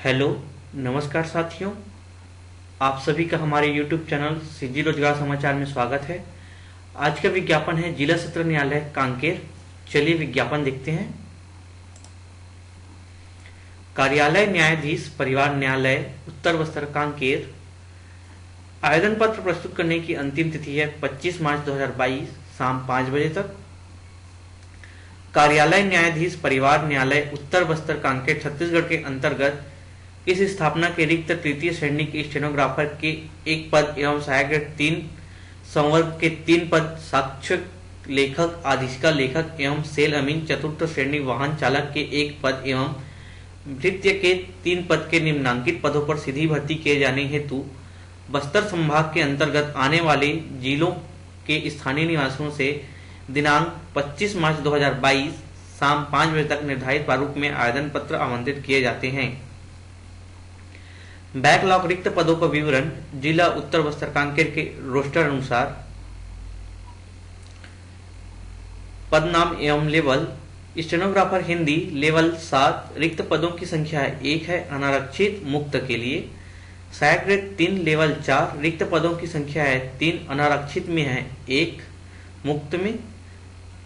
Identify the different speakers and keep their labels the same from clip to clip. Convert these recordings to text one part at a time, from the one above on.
Speaker 1: Hello, नमस्कार साथियों। आप सभी का हमारे YouTube चैनल सीजी रोजगार समाचार में स्वागत है। आज का विज्ञापन है जिला सत्र न्यायालय कांकेर। चलिए विज्ञापन देखते हैं। कार्यालय न्यायाधीश परिवार न्यायालय उत्तर बस्तर कांकेर। आवेदन पत्र प्रस्तुत करने की अंतिम तिथि है 25 मार्च 2022 शाम 5 बजे तक। कार्यालय न्यायाधीश परिवार न्यायालय उत्तर बस्तर कांकेर छत्तीसगढ़ के अंतर्गत इस स्थापना के रिक्त तृतीय श्रेणी के स्टेनोग्राफर के 1 पद एवं सहायक ग्रेड 3 संवर्ग के 3 पद, साक्ष्य लेखक, आदेशिका लेखक एवं सेल अमीन चतुर्थ श्रेणी वाहन चालक के 1 पद एवं भृत्य के 3 पद के निम्नांकित पदों पर सीधी भर्ती किए जाने हेतु बस्तर संभाग के अंतर्गत आने वाले जिलों के स्थानीय निवासियों से दिनांक 25 मार्च 2022 शाम 5 बजे तक निर्धारित प्रारूप में आवेदन पत्र आमंत्रित किए जाते हैं। बैकलॉग रिक्त पदों का विवरण जिला उत्तर बस्तर कांकेर के रोस्टर अनुसार पद नाम एवं लेवल। स्टेनोग्राफर हिंदी लेवल 7 रिक्त पदों की संख्या 1 है अनारक्षित मुक्त के लिए। सहायक ग्रेड 3 लेवल 4 रिक्त पदों की संख्या है 3 अनारक्षित में है 1 मुक्त में।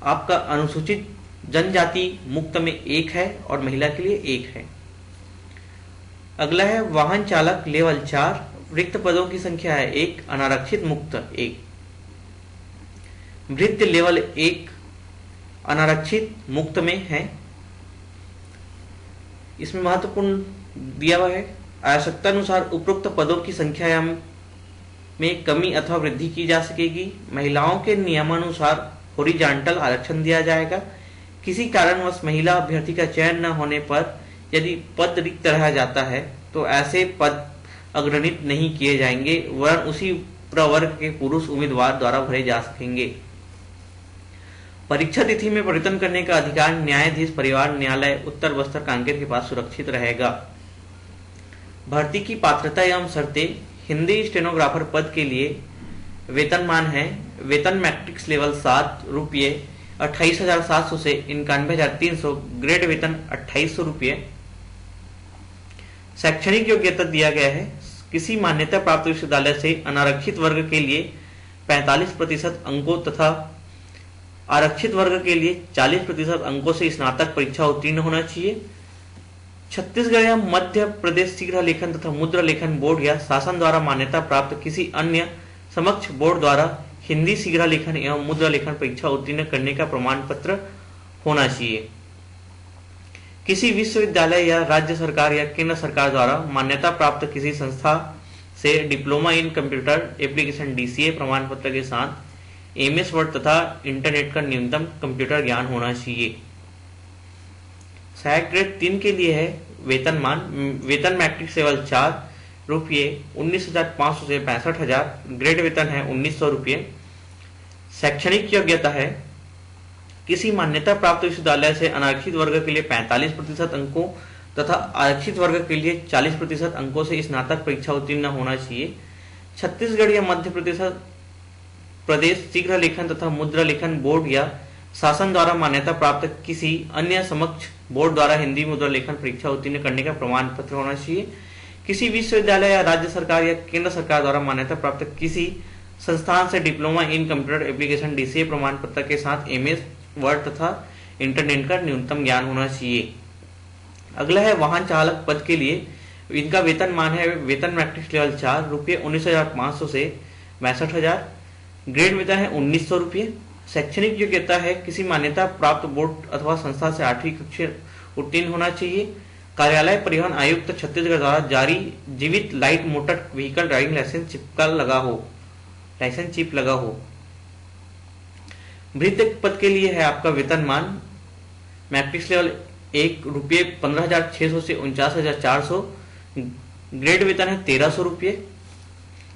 Speaker 1: आपका अनुसूचित जनजाति मुक्त में 1 है और महिला के लिए 1 है। अगला है वाहन चालक लेवल 4 रिक्त पदों की संख्या है 1 अनारक्षित मुक्त 1। भृत्य लेवल 1 अनारक्षित मुक्त में है। इसमें महत्वपूर्ण दिया हुआ है आवश्यकता अनुसार उपरोक्त पदों की संख्या में कमी अथवा वृद्धि की जा सकेगी। महिलाओं के नियमानुसार हॉरिजॉन्टल आरक्षण दिया जाएगा। किसी कारणवश महिला अभ्यर्थी का चयन न होने पर यदि पद रिक्त रह जाता है तो ऐसे पद अग्रणित नहीं किए जाएंगे वरन उसी प्रवर्ग के पुरुष उम्मीदवार द्वारा भरे जा सकेंगे। परीक्षा तिथि में परिवर्तन करने का अधिकार न्यायाधीश परिवार न्यायालय उत्तर बस्तर कांकेर के पास सुरक्षित रहेगा। भर्ती की पात्रता एवं शर्तें। हिंदी स्टेनोग्राफर पद के लिए वेतनमान है वेतन मैट्रिक्स लेवल 7 रुपये 28,700 से 91,300। ग्रेड वेतन 2,800 रुपये। शैक्षणिक योग्यता दिया गया है किसी मान्यता प्राप्त विश्वविद्यालय से अनारक्षित वर्ग के लिए 45% अंकों तथा आरक्षित वर्ग के लिए 40% अंकों से स्नातक परीक्षा उत्तीर्ण होना चाहिए। छत्तीसगढ़ या मध्य प्रदेश शीघ्र लेखन तथा मुद्रा लेखन बोर्ड या शासन द्वारा मान्यता प्राप्त किसी अन्य समक्ष बोर्ड द्वारा हिंदी शीघ्र लेखन एवं मुद्रा लेखन परीक्षा उत्तीर्ण करने का प्रमाण पत्र होना चाहिए। किसी विश्वविद्यालय या राज्य सरकार या केंद्र सरकार द्वारा मान्यता प्राप्त किसी संस्था से diploma in computer application DCA प्रमाण पत्र के साथ MS वर्ड तथा इंटरनेट का न्यूनतम कंप्यूटर ज्ञान होना चाहिए। सहायक ग्रेड 3 के लिए है वेतनमान वेतन मैट्रिक्स लेवल 4 रुपये 19,500 से 65,000। ग्रेड वेतन है 1,900 रुपये। शैक्षणिक योग्यता है किसी मान्यता प्राप्त विश्वविद्यालय से अनारक्षित वर्ग के लिए 45% अंकों तथा आरक्षित वर्ग के लिए 40% अंकों से स्नातक परीक्षा उत्तीर्ण होना चाहिए। छत्तीसगढ़ या मध्य प्रदेश शीघ्र लेखन तथा मुद्रा लेखन बोर्ड या शासन द्वारा मान्यता प्राप्त किसी अन्य समक्ष बोर्ड द्वारा हिंदी मुद्रा लेखन परीक्षा उत्तीर्ण करने का प्रमाण पत्र होना चाहिए। किसी विश्वविद्यालय या राज्य सरकार या केंद्र सरकार द्वारा मान्यता प्राप्त किसी संस्थान से diploma in computer application DCA प्रमाण पत्र के साथ MS वर्ड तथा इंटरनेट का न्यूनतम ज्ञान होना चाहिए। अगला है वाहन चालक पद के लिए इनका वेतनमान है वेतन मैट्रिक्स लेवल 4 रुपये 19,500 से 62,000। ग्रेड वेतन है 1,900 रुपये। शैक्षणिक योग्यता है किसी मान्यता प्राप्त बोर्ड अथवा संस्था से 8वीं कक्षा उत्तीर्ण होना चाहिए। कार्यालय परिवहन आयुक्त छत्तीसगढ़ द्वारा जारी जीवित light motor vehicle driving licence chip लगा हो। भृत्य पद के लिए है आपका वेतनमान मैट्रिक्स लेवल 1 रुपये 15,600 से 49,400। ग्रेड वेतन है 1,300 रुपये।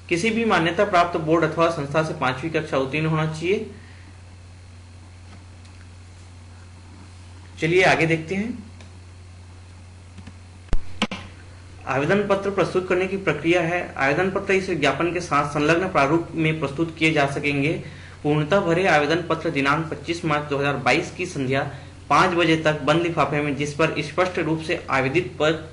Speaker 1: किसी भी मान्यता प्राप्त बोर्ड अथवा संस्था से 5वीं कक्षा उत्तीर्ण होना चाहिए। चलिए आगे देखते हैं। आवेदन पत्र प्रस्तुत करने की प्रक्रिया है। आवेदन पत्र इस विज्ञापन के साथ संलग्न प्रारूप में प्रस्तुत किए जा सकेंगे। पूर्णतः भरे आवेदन पत्र दिनांक 25 मार्च 2022 की संध्या 5 बजे तक बंद लिफाफे में जिस पर स्पष्ट रूप से आवेदित पद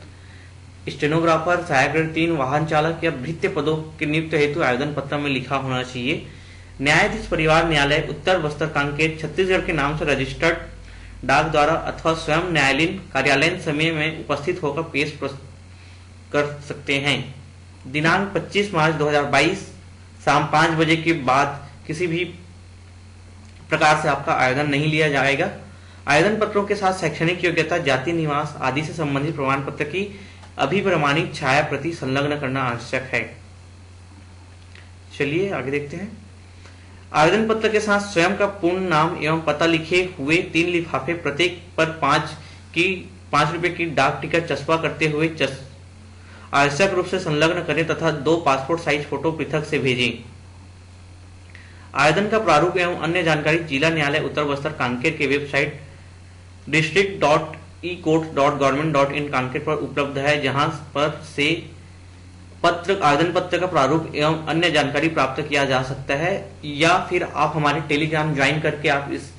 Speaker 1: स्टेनोग्राफर, सहायक ग्रेड 3, वाहन चालक या भृत्य पदों के नियुक्त हेतु आवेदन पत्र में लिखा होना चाहिए। न्यायाधीश परिवार न्यायालय उत्तर बस्तर कांकेर छत्तीसगढ़ के नाम से रजिस्टर्ड डाक द्वारा अथवा स्वयं न्यायालयीन कार्यालयीन समय में उपस्थित होकर पेश कर सकते हैं। दिनांक 25 मार्च 2022 शाम 5 बजे के बाद किसी भी प्रकार से आपका आवेदन नहीं लिया जाएगा। आवेदन पत्रों के साथ शैक्षणिक योग्यता, जाति, निवास आदि से संबंधित प्रमाण पत्र की अभिप्रमाणित छाया प्रति संलग्न करना आवश्यक है। चलिए आगे देखते हैं। आवेदन पत्र के साथ स्वयं का पूर्ण नाम एवं पता लिखे हुए 3 लिफाफे, प्रत्येक पर 5 रुपए की डाक टिकट चस्पा करते हुए आवश्यक रूप से संलग्न करें तथा 2 पासपोर्ट साइज फोटो पृथक से भेजें। आवेदन का प्रारूप एवं अन्य जानकारी जिला न्यायालय उत्तर बस्तर कांकेर के वेबसाइट district.ecourts.government.in कांकेर पर उपलब्ध है, जहां पर से आवेदन पत्र का प्रारूप एवं अन्य जानकारी प्राप्त किया जा सकता है, या फिर आप हमारे टेलीग्राम ज्वाइन करके आप इस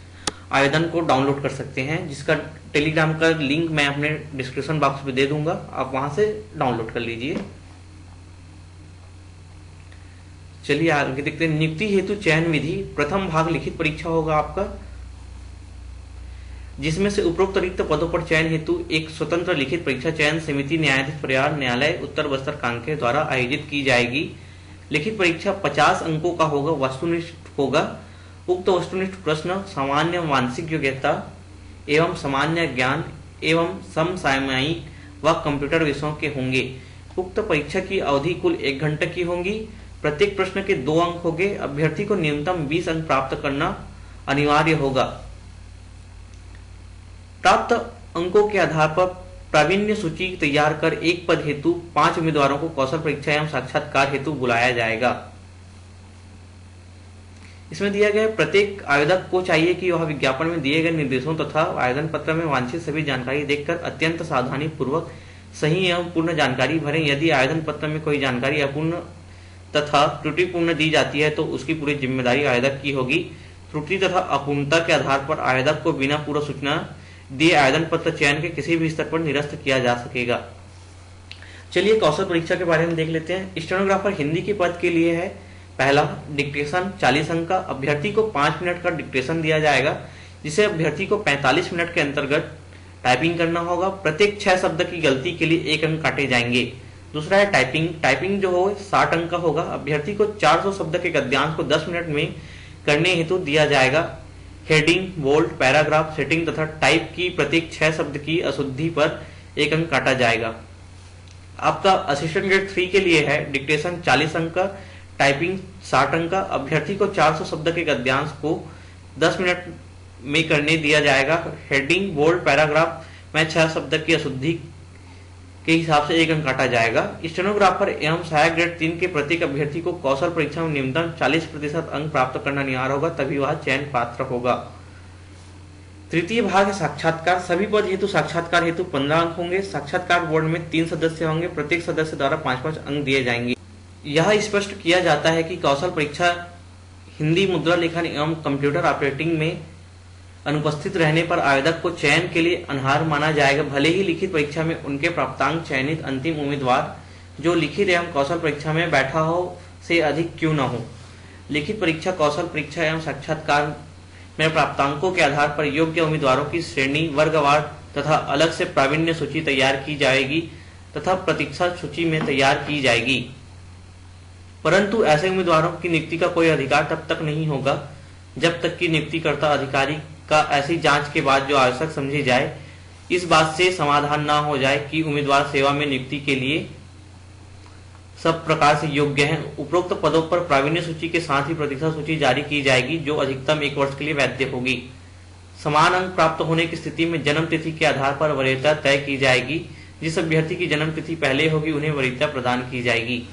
Speaker 1: आवेदन को डाउनलोड कर सकते हैं, जिसका टेलीग्राम का लिंक मैं अपने डिस्क्रिप्शन बॉक्स में दे दूंगा, आप वहां से डाउनलोड कर लीजिए। चलिए आगे देखते हैं। नियुक्ति हेतु चयन विधि। प्रथम भाग लिखित परीक्षा होगा आपका, जिसमें से उपरोक्त रिक्त पदों पर चयन हेतु एक स्वतंत्र लिखित परीक्षा चयन समिति न्यायाधीश परिवार न्यायालय उत्तर बस्तर कांकेर द्वारा आयोजित की जाएगी। लिखित परीक्षा 50 अंकों का होगा, वस्तुनिष्ठ होगा। उक्त वस्तुनिष्ठ प्रश्न सामान्य मानसिक योग्यता एवं सामान्य ज्ञान एवं समसामयिक व कंप्यूटर विषयों के होंगे। उक्त परीक्षा की अवधि कुल 1 घंटे की होगी। प्रत्येक प्रश्न के 2 अंक होंगे। अभ्यर्थी को न्यूनतम 20 अंक प्राप्त करना अनिवार्य होगा। प्राप्त अंकों के आधार पर प्रावीण्य सूची तैयार कर एक पद हेतु 5 उम्मीदवारों को कौशल परीक्षा एवं साक्षात्कार हेतु बुलाया जाएगा। इसमें दिया गया प्रत्येक आवेदक को चाहिए कि वह विज्ञापन में दिए गए निर्देशों तथा आवेदन पत्र में वांछित सभी जानकारी देखकर अत्यंत सावधानी पूर्वक सही एवं पूर्ण जानकारी भरें। यदि आवेदन पत्र में कोई जानकारी अपूर्ण तथा त्रुटिपूर्ण दी जाती है तो उसकी पूरी जिम्मेदारी आवेदक की होगी। त्रुटि तथा अपूर्णता के आधार पर आवेदक को बिना पूर्व सूचना दिए आवेदन पत्र चयन के किसी भी स्तर पर निरस्त किया जा सकेगा। चलिए कौशल परीक्षा के बारे में देख लेते हैं। स्टेनोग्राफर हिंदी के पद के लिए है। पहला, डिक्टेशन 40 अंक का। अभ्यर्थी को 5 मिनट का डिक्टेशन दिया जाएगा, जिसे अभ्यर्थी को 45 मिनट के अंतर्गत टाइपिंग करना होगा। प्रत्येक 6 शब्द की गलती के लिए 1 अंक काटे जाएंगे। दूसरा है टाइपिंग जो हो 60 अंक का होगा। अभ्यर्थी को 400 शब्द के गद्यांश को 10 मिनट में करने हेतु दिया जाएगा। हेडिंग, बोल्ड, पैराग्राफ, सेटिंग तथा टाइप की प्रत्येक 6 शब्द की अशुद्धि पर 1 अंक काटा जाएगा। आपका असिस्टेंट ग्रेड 3 के लिए है। डिक्टेशन 40 अंक का, टाइपिंग 60 अंक का। अभ्यर्थी को 400 शब्द के गद्यांश को 10 मिनट में करने दिया जाएगा। हेडिंग, बोल्ड, पैराग्राफ में 6 शब्द की अशुद्धि के हिसाब से 1 अंक काटा जाएगा। स्टेनोग्राफर एवं सहायक ग्रेड 3 के प्रत्येक अभ्यर्थी को कौशल परीक्षा में न्यूनतम 40% अंक प्राप्त करना अनिवार्य होगा, तभी वह चयन पात्र होगा। तृतीय भाग है साक्षात्कार। सभी पद हेतु साक्षात्कार हेतु 15 अंक होंगे। साक्षात्कार बोर्ड में 3 सदस्य होंगे। प्रत्येक सदस्य द्वारा 5-5 अंक दिए जाएंगे। यह स्पष्ट किया जाता है कि कौशल परीक्षा हिंदी, मुद्रा लेखन एवं कंप्यूटर ऑपरेटिंग में अनुपस्थित रहने पर आवेदक को चयन के लिए अनर्ह माना जाएगा, भले ही लिखित परीक्षा में उनके प्राप्तांक चयनित अंतिम उम्मीदवार जो लिखित एवं कौशल परीक्षा में बैठा हो से अधिक क्यों न हो। लिखित परीक्षा, कौशल परीक्षा एवं साक्षात्कार में प्राप्तांकों के आधार पर योग्य उम्मीदवारों की श्रेणी वर्गवार तथा अलग से प्रावीण्य सूची तैयार की जाएगी तथा प्रतीक्षा सूची में तैयार की जाएगी। परंतु ऐसे उम्मीदवारों की नियुक्ति का कोई अधिकार तब तक नहीं होगा जब तक कि नियुक्तिकर्ता अधिकारी का ऐसी जांच के बाद जो आवश्यक समझी जाए इस बात से समाधान न हो जाए कि उम्मीदवार सेवा में नियुक्ति के लिए सब प्रकार से योग्य हैं। उपरोक्त पदों पर प्रावीण्य सूची के साथ ही प्रतीक्षा सूची जारी की जाएगी, जो अधिकतम 1 वर्ष के लिए वैध होगी। समान अंक प्राप्त होने की स्थिति में जन्म तिथि के आधार पर वरीयता तय की जाएगी। जिस अभ्यर्थी की जन्म तिथि पहले होगी उन्हें वरीयता प्रदान की जाएगी।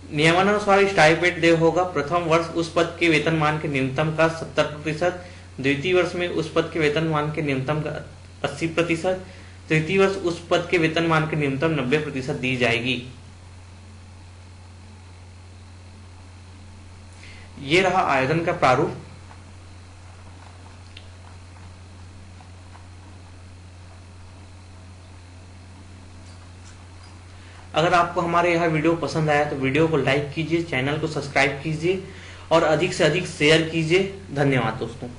Speaker 1: नियमानुसार स्टाइपेंड देय होगा। प्रथम वर्ष उस पद के वेतनमान के न्यूनतम का 70%, द्वितीय वर्ष में उस पद के वेतनमान के न्यूनतम का 80%, तृतीय वर्ष उस पद के वेतनमान के न्यूनतम 90% दी जाएगी। ये रहा आवेदन का प्रारूप। अगर आपको हमारे यह वीडियो पसंद आया तो वीडियो को लाइक कीजिए, चैनल को सब्सक्राइब कीजिए और अधिक से अधिक शेयर कीजिए। धन्यवाद दोस्तों।